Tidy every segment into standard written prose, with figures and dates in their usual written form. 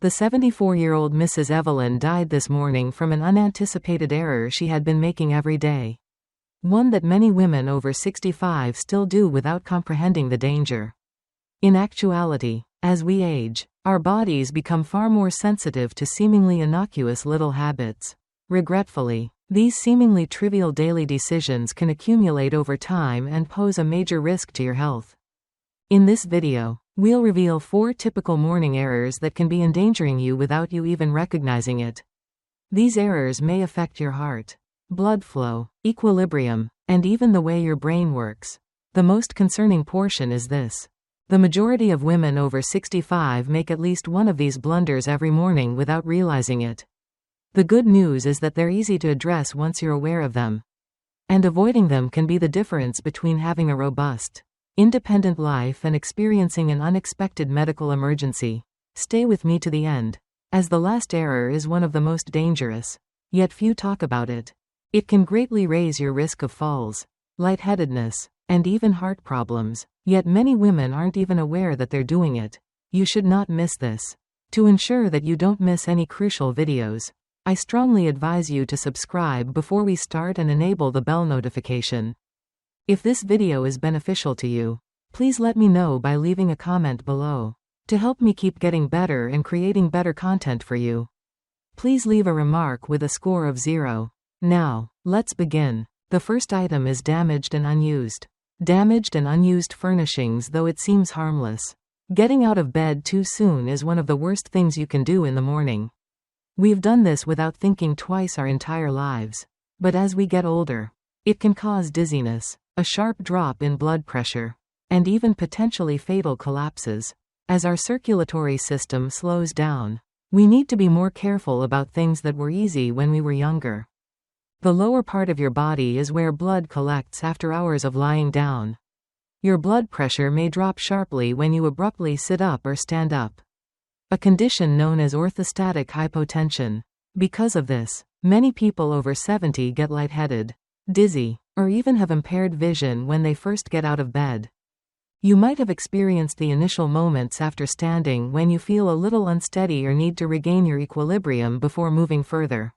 The 74-year-old Mrs. Evelyn died this morning from an unanticipated error she had been making every day. One that many women over 65 still do without comprehending the danger. In actuality, as we age, our bodies become far more sensitive to seemingly innocuous little habits. Regretfully, these seemingly trivial daily decisions can accumulate over time and pose a major risk to your health. In this video, we'll reveal 4 typical morning errors that can be endangering you without you even recognizing it. These errors may affect your heart, blood flow, equilibrium, and even the way your brain works. The most concerning portion is this. The majority of women over 65 make at least one of these blunders every morning without realizing it. The good news is that they're easy to address once you're aware of them. And avoiding them can be the difference between having a robust, independent life and experiencing an unexpected medical emergency. Stay with me to the end, as the last error is one of the most dangerous, yet few talk about it. It can greatly raise your risk of falls, lightheadedness, and even heart problems, yet many women aren't even aware that they're doing it. You should not miss this. To ensure that you don't miss any crucial videos, I strongly advise you to subscribe before we start and enable the bell notification. If this video is beneficial to you, please let me know by leaving a comment below. To help me keep getting better and creating better content for you, please leave a remark with a score of 0. Now, let's begin. The first item is damaged and unused. Damaged and unused furnishings. Though it seems harmless, getting out of bed too soon is one of the worst things you can do in the morning. We've done this without thinking twice our entire lives. But as we get older, it can cause dizziness, a sharp drop in blood pressure, and even potentially fatal collapses. As our circulatory system slows down, we need to be more careful about things that were easy when we were younger. The lower part of your body is where blood collects after hours of lying down. Your blood pressure may drop sharply when you abruptly sit up or stand up, a condition known as orthostatic hypotension. Because of this, many people over 70 get lightheaded, dizzy, or even have impaired vision when they first get out of bed. You might have experienced the initial moments after standing when you feel a little unsteady or need to regain your equilibrium before moving further.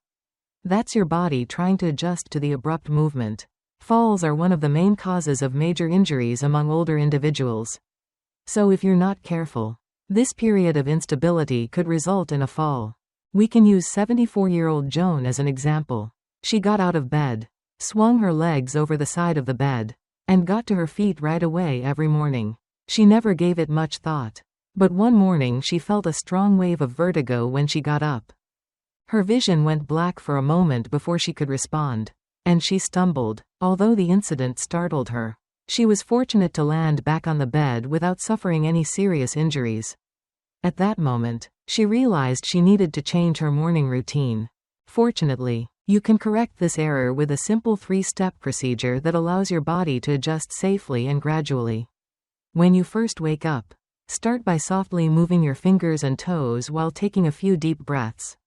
That's your body trying to adjust to the abrupt movement. Falls are one of the main causes of major injuries among older individuals. So if you're not careful, this period of instability could result in a fall. We can use 74-year-old Joan as an example. She got out of bed, swung her legs over the side of the bed, and got to her feet right away every morning. She never gave it much thought. But one morning she felt a strong wave of vertigo when she got up. Her vision went black for a moment before she could respond, and she stumbled. Although the incident startled her, she was fortunate to land back on the bed without suffering any serious injuries. At that moment, she realized she needed to change her morning routine. Fortunately, you can correct this error with a simple 3-step procedure that allows your body to adjust safely and gradually. When you first wake up, start by softly moving your fingers and toes while taking a few deep breaths.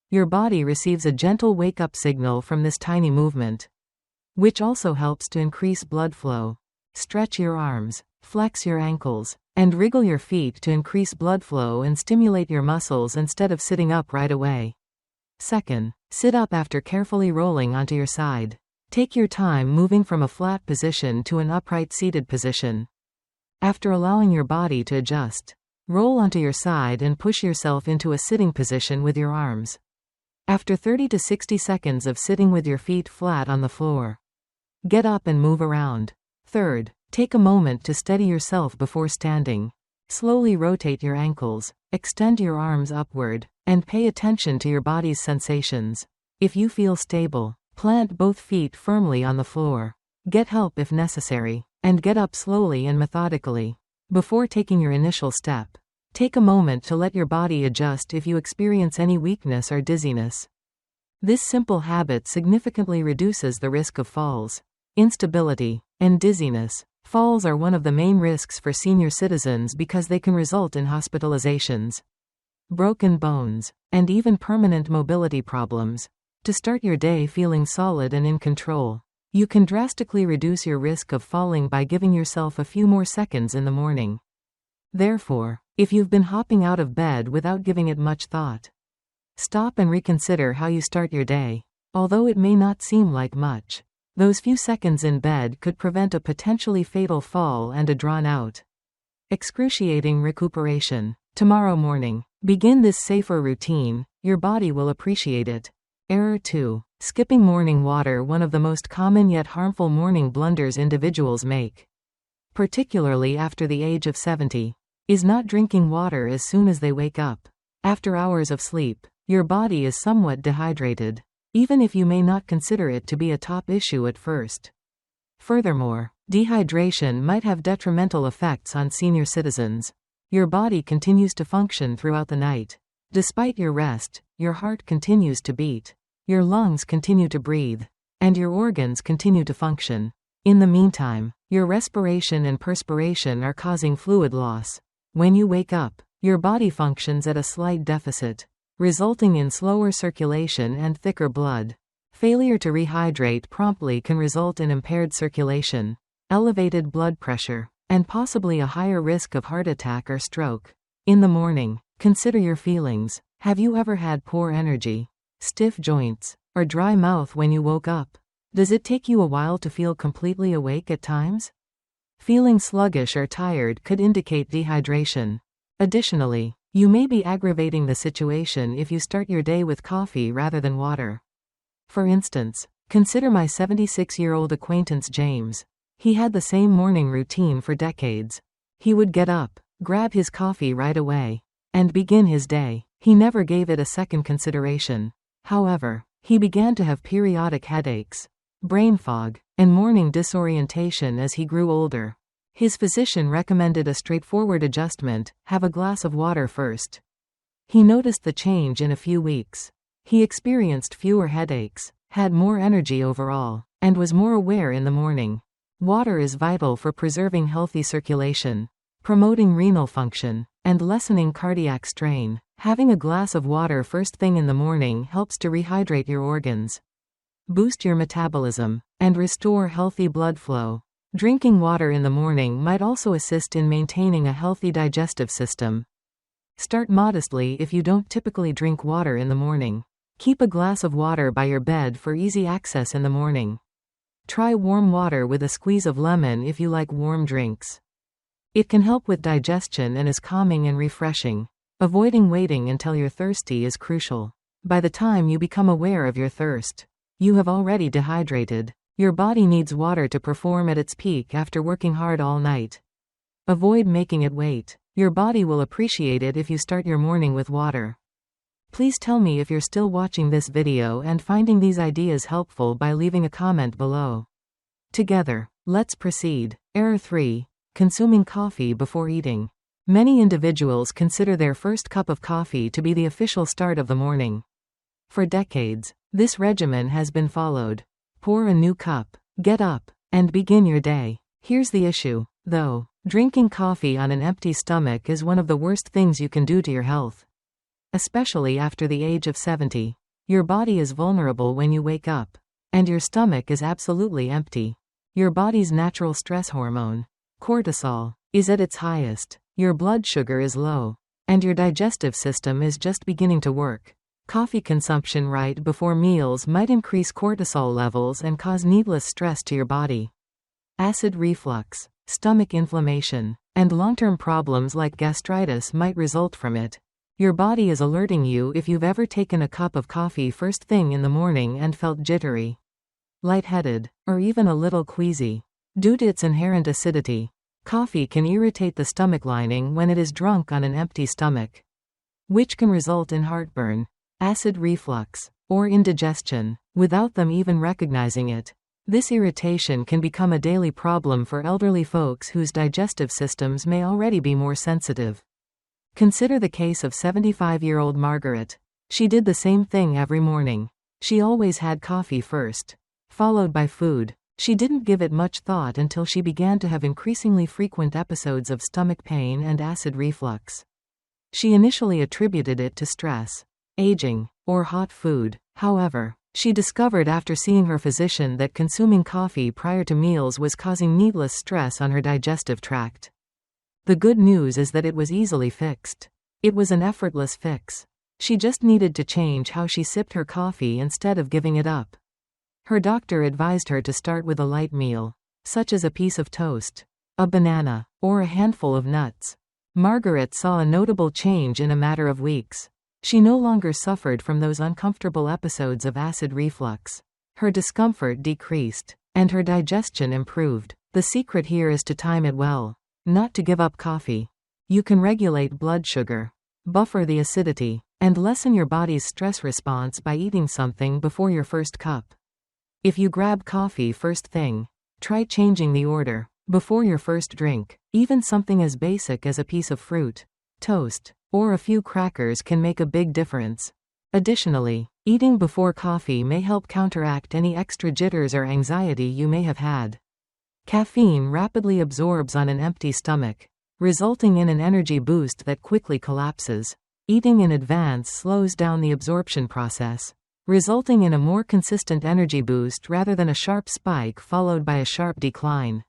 Your body receives a gentle wake-up signal from this tiny movement, which also helps to increase blood flow. Stretch your arms, flex your ankles, and wriggle your feet to increase blood flow and stimulate your muscles instead of sitting up right away. Second, sit up after carefully rolling onto your side. Take your time moving from a flat position to an upright seated position. After allowing your body to adjust, roll onto your side and push yourself into a sitting position with your arms. After 30 to 60 seconds of sitting with your feet flat on the floor, get up and move around. Third, take a moment to steady yourself before standing. Slowly rotate your ankles, extend your arms upward, and pay attention to your body's sensations. If you feel stable, plant both feet firmly on the floor. Get help if necessary, and get up slowly and methodically. Before taking your initial step, take a moment to let your body adjust if you experience any weakness or dizziness. This simple habit significantly reduces the risk of falls, instability, and dizziness. Falls are one of the main risks for senior citizens because they can result in hospitalizations, broken bones, and even permanent mobility problems. To start your day feeling solid and in control, you can drastically reduce your risk of falling by giving yourself a few more seconds in the morning. Therefore, If you've been hopping out of bed without giving it much thought, stop and reconsider how you start your day. Although it may not seem like much, those few seconds in bed could prevent a potentially fatal fall and a drawn-out, excruciating recuperation. Tomorrow morning, begin this safer routine. Your body will appreciate it. Error 2. Skipping morning water. One of the most common yet harmful morning blunders individuals make, particularly after the age of 70, is not drinking water as soon as they wake up. After hours of sleep, your body is somewhat dehydrated, even if you may not consider it to be a top issue at first. Furthermore, dehydration might have detrimental effects on senior citizens. Your body continues to function throughout the night. Despite your rest, your heart continues to beat, your lungs continue to breathe, and your organs continue to function. In the meantime, your respiration and perspiration are causing fluid loss. When you wake up, your body functions at a slight deficit, resulting in slower circulation and thicker blood. Failure to rehydrate promptly can result in impaired circulation, elevated blood pressure, and possibly a higher risk of heart attack or stroke. In the morning, consider your feelings. Have you ever had poor energy, stiff joints, or dry mouth when you woke up? Does it take you a while to feel completely awake at times? Feeling sluggish or tired could indicate dehydration. Additionally, you may be aggravating the situation if you start your day with coffee rather than water. For instance, consider my 76-year-old acquaintance James. He had the same morning routine for decades. He would get up, grab his coffee right away, and begin his day. He never gave it a second consideration. However, he began to have periodic headaches, brain fog, and morning disorientation as he grew older. His physician recommended a straightforward adjustment: have a glass of water first. He noticed the change in a few weeks. He experienced fewer headaches, had more energy overall, and was more aware in the morning. Water is vital for preserving healthy circulation, promoting renal function, and lessening cardiac strain. Having a glass of water first thing in the morning helps to rehydrate your organs, boost your metabolism, and restore healthy blood flow. Drinking water in the morning might also assist in maintaining a healthy digestive system. Start modestly if you don't typically drink water in the morning. Keep a glass of water by your bed for easy access in the morning. Try warm water with a squeeze of lemon if you like warm drinks. It can help with digestion and is calming and refreshing. Avoiding waiting until you're thirsty is crucial. By the time you become aware of your thirst, you have already dehydrated. Your body needs water to perform at its peak after working hard all night. Avoid making it wait. Your body will appreciate it if you start your morning with water. Please tell me if you're still watching this video and finding these ideas helpful by leaving a comment below. Together, let's proceed. Error 3. Consuming coffee before eating. Many individuals consider their first cup of coffee to be the official start of the morning. For decades, this regimen has been followed. Pour a new cup, get up, and begin your day. Here's the issue, though. Drinking coffee on an empty stomach is one of the worst things you can do to your health. Especially after the age of 70. Your body is vulnerable when you wake up, and your stomach is absolutely empty. Your body's natural stress hormone, cortisol, is at its highest, your blood sugar is low, and your digestive system is just beginning to work. Coffee consumption right before meals might increase cortisol levels and cause needless stress to your body. Acid reflux, stomach inflammation, and long-term problems like gastritis might result from it. Your body is alerting you if you've ever taken a cup of coffee first thing in the morning and felt jittery, lightheaded, or even a little queasy. Due to its inherent acidity, coffee can irritate the stomach lining when it is drunk on an empty stomach, which can result in heartburn, acid reflux, or indigestion, without them even recognizing it. This irritation can become a daily problem for elderly folks whose digestive systems may already be more sensitive. Consider the case of 75-year-old Margaret. She did the same thing every morning. She always had coffee first, followed by food. She didn't give it much thought until she began to have increasingly frequent episodes of stomach pain and acid reflux. She initially attributed it to stress, aging, or hot food. However, she discovered after seeing her physician that consuming coffee prior to meals was causing needless stress on her digestive tract. The good news is that it was easily fixed. It was an effortless fix. She just needed to change how she sipped her coffee instead of giving it up. Her doctor advised her to start with a light meal, such as a piece of toast, a banana, or a handful of nuts. Margaret saw a notable change in a matter of weeks. She no longer suffered from those uncomfortable episodes of acid reflux. Her discomfort decreased, and her digestion improved. The secret here is to time it well, not to give up coffee. You can regulate blood sugar, buffer the acidity, and lessen your body's stress response by eating something before your first cup. If you grab coffee first thing, try changing the order. Before your first drink, even something as basic as a piece of fruit, toast, or a few crackers can make a big difference. Additionally, eating before coffee may help counteract any extra jitters or anxiety you may have had. Caffeine rapidly absorbs on an empty stomach, resulting in an energy boost that quickly collapses. Eating in advance slows down the absorption process, resulting in a more consistent energy boost rather than a sharp spike followed by a sharp decline.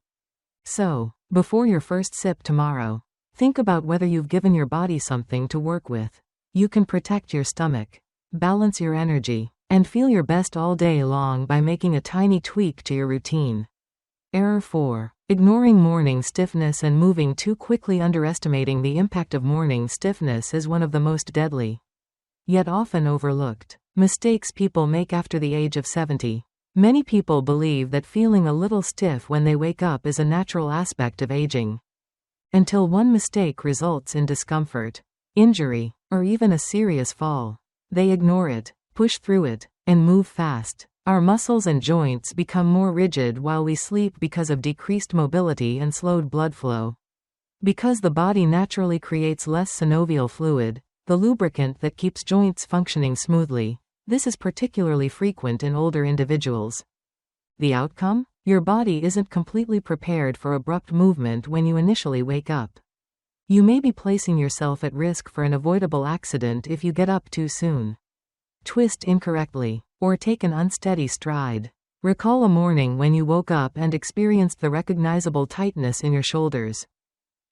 So, before your first sip tomorrow, think about whether you've given your body something to work with. You can protect your stomach, balance your energy, and feel your best all day long by making a tiny tweak to your routine. Error 4. Ignoring morning stiffness and moving too quickly. Underestimating the impact of morning stiffness is one of the most deadly, yet often overlooked, mistakes people make after the age of 70. Many people believe that feeling a little stiff when they wake up is a natural aspect of aging. Until one mistake results in discomfort, injury, or even a serious fall, they ignore it, push through it, and move fast. Our muscles and joints become more rigid while we sleep because of decreased mobility and slowed blood flow. Because the body naturally creates less synovial fluid, the lubricant that keeps joints functioning smoothly. This is particularly frequent in older individuals. The outcome? Your body isn't completely prepared for abrupt movement when you initially wake up. You may be placing yourself at risk for an avoidable accident if you get up too soon, twist incorrectly, or take an unsteady stride. Recall a morning when you woke up and experienced the recognizable tightness in your shoulders,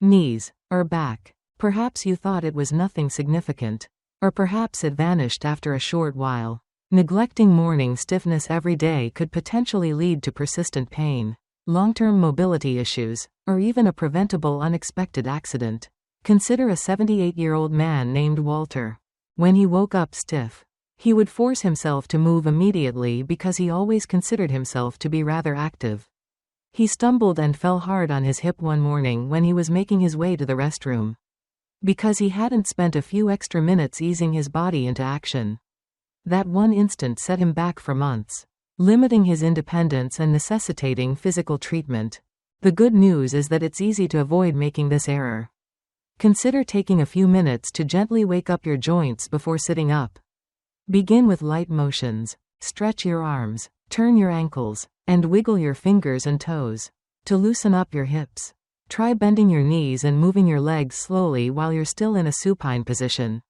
knees, or back. Perhaps you thought it was nothing significant, or perhaps it vanished after a short while. Neglecting morning stiffness every day could potentially lead to persistent pain, long-term mobility issues, or even a preventable unexpected accident. Consider a 78-year-old man named Walter. When he woke up stiff, he would force himself to move immediately because he always considered himself to be rather active. He stumbled and fell hard on his hip one morning when he was making his way to the restroom, because he hadn't spent a few extra minutes easing his body into action. That one instant set him back for months, limiting his independence and necessitating physical treatment. The good news is that it's easy to avoid making this error. Consider taking a few minutes to gently wake up your joints before sitting up. Begin with light motions. Stretch your arms, turn your ankles, and wiggle your fingers and toes to loosen up your hips. Try bending your knees and moving your legs slowly while you're still in a supine position.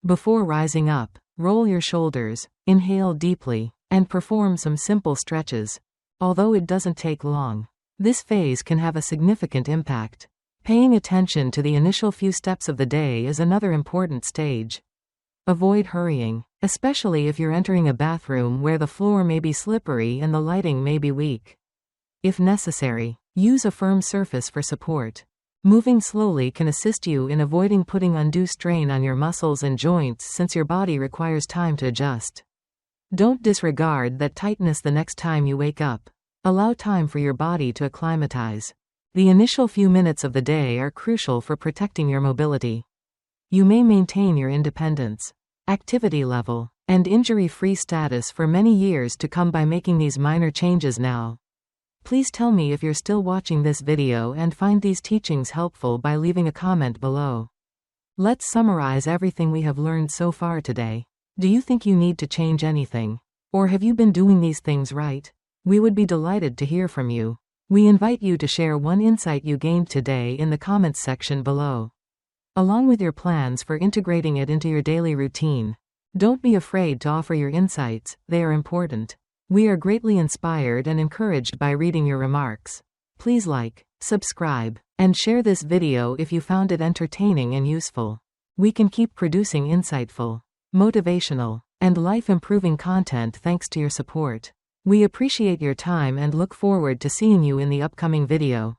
Before rising up, roll your shoulders, inhale deeply, and perform some simple stretches. Although it doesn't take long, this phase can have a significant impact. Paying attention to the initial few steps of the day is another important stage. Avoid hurrying, especially if you're entering a bathroom where the floor may be slippery and the lighting may be weak. If necessary, use a firm surface for support. Moving slowly can assist you in avoiding putting undue strain on your muscles and joints since your body requires time to adjust. Don't disregard that tightness the next time you wake up. Allow time for your body to acclimatize. The initial few minutes of the day are crucial for protecting your mobility. You may maintain your independence, activity level, and injury-free status for many years to come by making these minor changes now. Please tell me if you're still watching this video and find these teachings helpful by leaving a comment below. Let's summarize everything we have learned so far today. Do you think you need to change anything? Or have you been doing these things right? We would be delighted to hear from you. We invite you to share one insight you gained today in the comments section below, along with your plans for integrating it into your daily routine. Don't be afraid to offer your insights, they are important. We are greatly inspired and encouraged by reading your remarks. Please like, subscribe, And share this video if you found it entertaining and useful. We can keep producing insightful, motivational, and life-improving content thanks to your support. We appreciate your time and look forward to seeing you in the upcoming video.